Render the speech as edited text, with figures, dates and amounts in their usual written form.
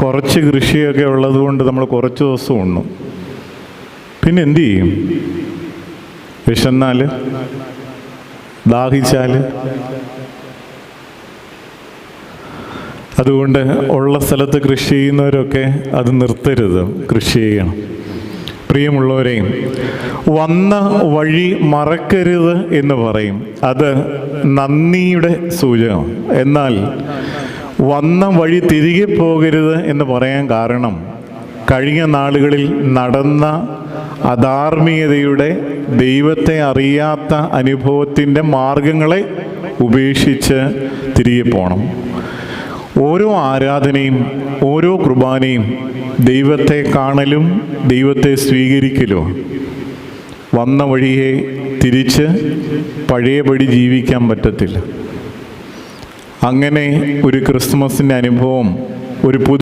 കുറച്ച് കൃഷിയൊക്കെ ഉള്ളത് കൊണ്ട് നമ്മൾ കുറച്ച് ദിവസം ഉണ്ണും. പിന്നെ എന്തു ചെയ്യും? വിശന്നാൽ, ദാഹിച്ചാൽ. അതുകൊണ്ട് ഉള്ള സ്ഥലത്ത് കൃഷി ചെയ്യുന്നവരൊക്കെ അത് നിർത്തരുത്, കൃഷി ചെയ്യണം. പ്രിയമുള്ളവരെയും, വന്ന വഴി മറക്കരുത് എന്ന് പറയും. അത് നന്ദിയുടെ സൂചകം. എന്നാൽ വന്ന വഴി തിരികെ പോകരുത് എന്ന് പറയാൻ കാരണം, കഴിഞ്ഞ നാളുകളിൽ നടന്ന അധാർമികതയുടെ, ദൈവത്തെ അറിയാത്ത അനുഭവത്തിൻ്റെ മാർഗങ്ങളെ ഉപേക്ഷിച്ച് തിരികെ പോകണം. ഓരോ ആരാധനയും ഓരോ കുർബാനയും ദൈവത്തെ കാണലും ദൈവത്തെ സ്വീകരിക്കലും. വന്ന വഴിയെ തിരിച്ച് പഴയപടി ജീവിക്കാൻ പറ്റത്തില്ല. അങ്ങനെ ഒരു ക്രിസ്മസിൻ്റെ അനുഭവം, ഒരു